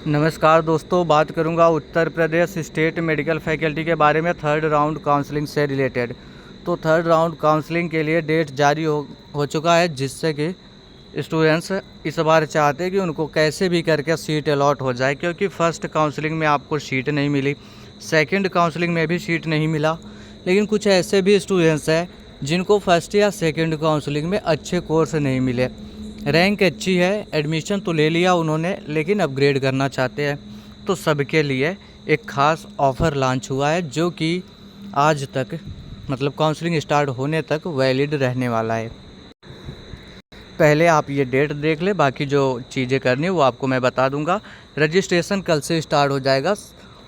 नमस्कार दोस्तों, बात करूंगा Uttar Pradesh state medical faculty के बारे में थर्ड राउंड काउंसलिंग से रिलेटेड। तो थर्ड राउंड काउंसलिंग के लिए डेट जारी हो चुका है, जिससे कि स्टूडेंट्स इस बार चाहते हैं कि उनको कैसे भी करके सीट अलॉट हो जाए, क्योंकि फ़र्स्ट काउंसलिंग में आपको सीट नहीं मिली, सेकंड काउंसलिंग में भी सीट नहीं मिला। लेकिन कुछ ऐसे भी स्टूडेंट्स हैं जिनको फर्स्ट या सेकंड काउंसलिंग में अच्छे कोर्स नहीं मिले, रैंक अच्छी है, एडमिशन तो ले लिया उन्होंने, लेकिन अपग्रेड करना चाहते हैं। तो सबके लिए एक ख़ास ऑफ़र लॉन्च हुआ है, जो कि आज तक मतलब काउंसलिंग स्टार्ट होने तक वैलिड रहने वाला है। पहले आप ये डेट देख ले, बाकी जो चीज़ें करनी है वो आपको मैं बता दूंगा। रजिस्ट्रेशन कल से स्टार्ट हो जाएगा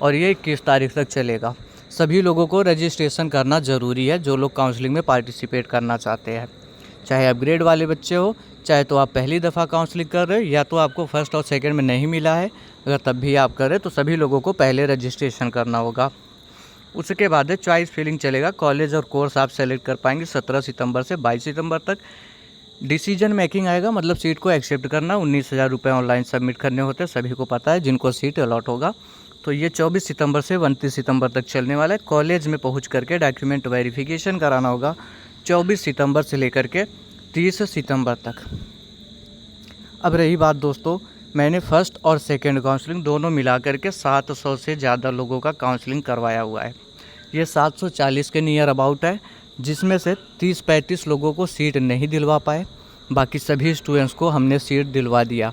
और ये 21 तारीख तक चलेगा। सभी लोगों को रजिस्ट्रेशन करना ज़रूरी है, जो लोग काउंसलिंग में पार्टिसिपेट करना चाहते हैं, चाहे अपग्रेड वाले बच्चे हो, चाहे तो आप पहली दफ़ा काउंसलिंग कर रहे हो, या तो आपको फर्स्ट और सेकंड में नहीं मिला है, अगर तब भी आप कर रहे तो सभी लोगों को पहले रजिस्ट्रेशन करना होगा। उसके बाद है चॉइस फिलिंग चलेगा। कॉलेज और कोर्स आप सेलेक्ट कर पाएंगे 17 सितंबर से 22 सितंबर तक। डिसीजन मेकिंग आएगा, मतलब सीट को एक्सेप्ट करना। 19,000 रुपये ऑनलाइन सबमिट करने होते हैं, सभी को पता है जिनको सीट अलॉट होगा। तो ये 24 सितंबर से 29 सितंबर तक चलने वाला है। कॉलेज में पहुँच करके डॉक्यूमेंट वेरिफिकेशन कराना होगा 24 सितंबर से लेकर के 30 सितंबर तक। अब रही बात दोस्तों, मैंने फ़र्स्ट और सेकंड काउंसलिंग दोनों मिला करके 700 से ज़्यादा लोगों का काउंसलिंग करवाया हुआ है। ये 740 के नियर अबाउट है, जिसमें से 30-35 लोगों को सीट नहीं दिलवा पाए, बाकी सभी स्टूडेंट्स को हमने सीट दिलवा दिया।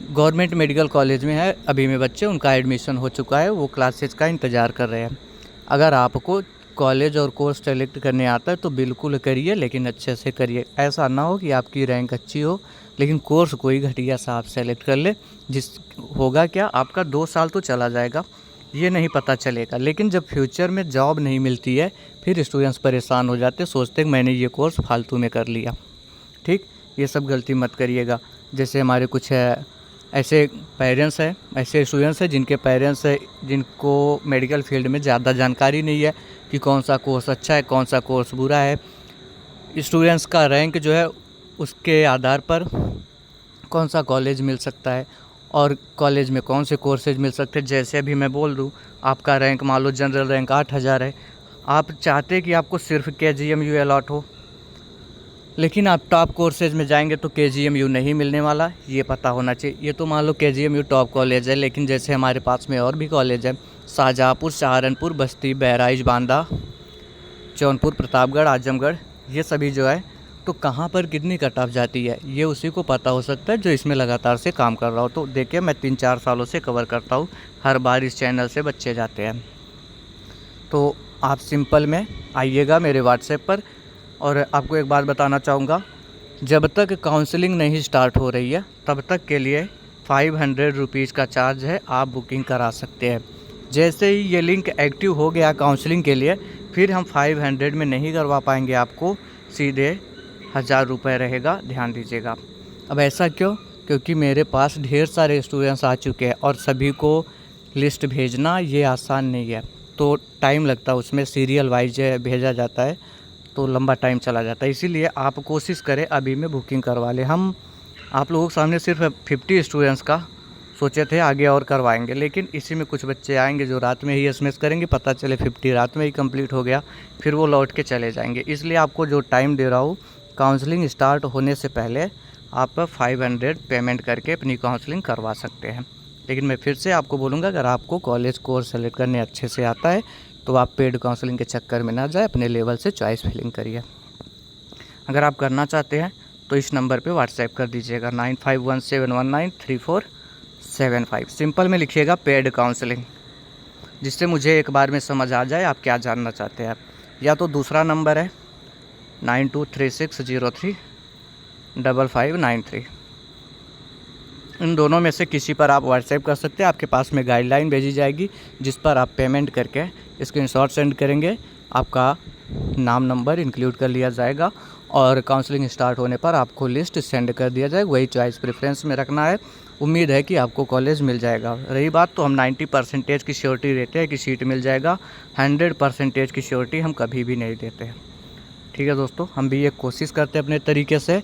गवर्नमेंट मेडिकल कॉलेज में है अभी में बच्चे, उनका एडमिशन हो चुका है, वो क्लासेज का इंतज़ार कर रहे हैं। अगर आपको कॉलेज और कोर्स सेलेक्ट करने आता है तो बिल्कुल करिए, लेकिन अच्छे से करिए। ऐसा ना हो कि आपकी रैंक अच्छी हो लेकिन कोर्स कोई घटिया सा आप सेलेक्ट कर ले, जिस होगा क्या, आपका 2 साल तो चला जाएगा, ये नहीं पता चलेगा। लेकिन जब फ्यूचर में जॉब नहीं मिलती है, फिर स्टूडेंट्स परेशान हो जाते, सोचते हैं मैंने ये कोर्स फालतू में कर लिया। ठीक, ये सब गलती मत करिएगा। जैसे हमारे कुछ ऐसे पेरेंट्स हैं, ऐसे स्टूडेंट्स हैं जिनके पेरेंट्स है, जिनको मेडिकल फील्ड में ज़्यादा जानकारी नहीं है कि कौन सा कोर्स अच्छा है, कौन सा कोर्स बुरा है। स्टूडेंट्स का रैंक जो है उसके आधार पर कौन सा कॉलेज मिल सकता है और कॉलेज में कौन से कोर्सेज मिल सकते हैं। जैसे अभी मैं बोल दूं, आपका रैंक मान लो जनरल रैंक 8,000 है, आप चाहते हैं कि आपको सिर्फ KGMU अलॉट हो, लेकिन आप टॉप कोर्सेज में जाएंगे तो KGMU नहीं मिलने वाला, ये पता होना चाहिए। ये तो मान लो KGMU टॉप कॉलेज है, लेकिन जैसे हमारे पास में और भी कॉलेज है, शाहजहाँपुर, सहारनपुर, बस्ती, बहराइच, बांदा, जौनपुर, प्रतापगढ़, आजमगढ़, ये सभी जो है, तो कहाँ पर कितनी कट ऑफ जाती है ये उसी को पता हो सकता है जो इसमें लगातार से काम कर रहा हो। तो देखिए, मैं 3-4 सालों से कवर करता हूँ, हर बार इस चैनल से बच्चे जाते हैं। तो आप सिंपल में आइएगा मेरे व्हाट्सएप पर। और आपको एक बात बताना चाहूँगा, जब तक काउंसलिंग नहीं स्टार्ट हो रही है तब तक के लिए 500 रुपीज़ का चार्ज है, आप बुकिंग करा सकते हैं। जैसे ही ये लिंक एक्टिव हो गया काउंसलिंग के लिए, फिर हम 500 में नहीं करवा पाएंगे, आपको सीधे 1,000 रुपये रहेगा, ध्यान दीजिएगा। अब ऐसा क्यों? क्योंकि मेरे पास ढेर सारे स्टूडेंट्स आ चुके हैं और सभी को लिस्ट भेजना ये आसान नहीं है, तो टाइम लगता है, उसमें सीरियल वाइज भेजा जाता है, तो लंबा टाइम चला जाता है। इसीलिए आप कोशिश करें अभी में बुकिंग करवा लें। हम आप लोगों के सामने सिर्फ 50 स्टूडेंट्स का सोचे थे, आगे और करवाएंगे, लेकिन इसी में कुछ बच्चे आएंगे जो रात में ही SMS करेंगे, पता चले 50 रात में ही कंप्लीट हो गया, फिर वो लौट के चले जाएंगे। इसलिए आपको जो टाइम दे रहा हूँ, काउंसलिंग स्टार्ट होने से पहले आप 500 पेमेंट करके अपनी काउंसलिंग करवा सकते हैं। लेकिन मैं फिर से आपको बोलूँगा, अगर आपको कॉलेज कोर्स सेलेक्ट करने अच्छे से आता है तो आप पेड काउंसलिंग के चक्कर में ना जाए, अपने लेवल से चॉइस फिलिंग करिए। अगर आप करना चाहते हैं तो इस नंबर पे व्हाट्सएप कर दीजिएगा 9517193475। सिंपल में लिखिएगा पेड काउंसलिंग, जिससे मुझे एक बार में समझ आ जाए आप क्या जानना चाहते हैं। या तो दूसरा नंबर है 9236035593, इन दोनों में से किसी पर आप व्हाट्सएप कर सकते हैं। आपके पास में गाइडलाइन भेजी जाएगी, जिस पर आप पेमेंट करके स्क्रीनशॉट सेंड करेंगे, आपका नाम नंबर इंक्लूड कर लिया जाएगा और काउंसलिंग स्टार्ट होने पर आपको लिस्ट सेंड कर दिया जाएगा। वही चॉइस प्रेफरेंस में रखना है। उम्मीद है कि आपको कॉलेज मिल जाएगा। रही बात, तो हम 90% की श्योरिटी देते हैं कि सीट मिल जाएगा, 100% की श्योरिटी हम कभी भी नहीं देते हैं। ठीक है दोस्तों, हम भी ये कोशिश करते हैं अपने तरीके से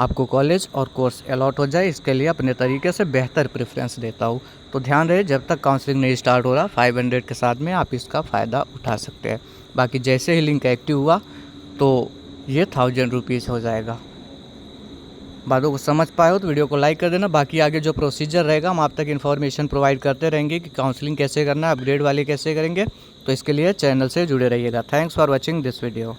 आपको कॉलेज और कोर्स अलॉट हो जाए, इसके लिए अपने तरीके से बेहतर प्रेफरेंस देता हूँ। तो ध्यान रहे, जब तक काउंसलिंग नहीं स्टार्ट हो रहा 500 के साथ में आप इसका फ़ायदा उठा सकते हैं। बाकी जैसे ही लिंक एक्टिव हुआ तो ये 1000 रुपीज़ हो जाएगा। बातों को समझ पाए हो तो वीडियो को लाइक कर देना। बाकी आगे जो प्रोसीजर रहेगा हम आप तक इन्फॉर्मेशन प्रोवाइड करते रहेंगे कि काउंसलिंग कैसे करना है, अपग्रेड वाले कैसे करेंगे। तो इसके लिए चैनल से जुड़े रहिएगा। Thanks for watching this video.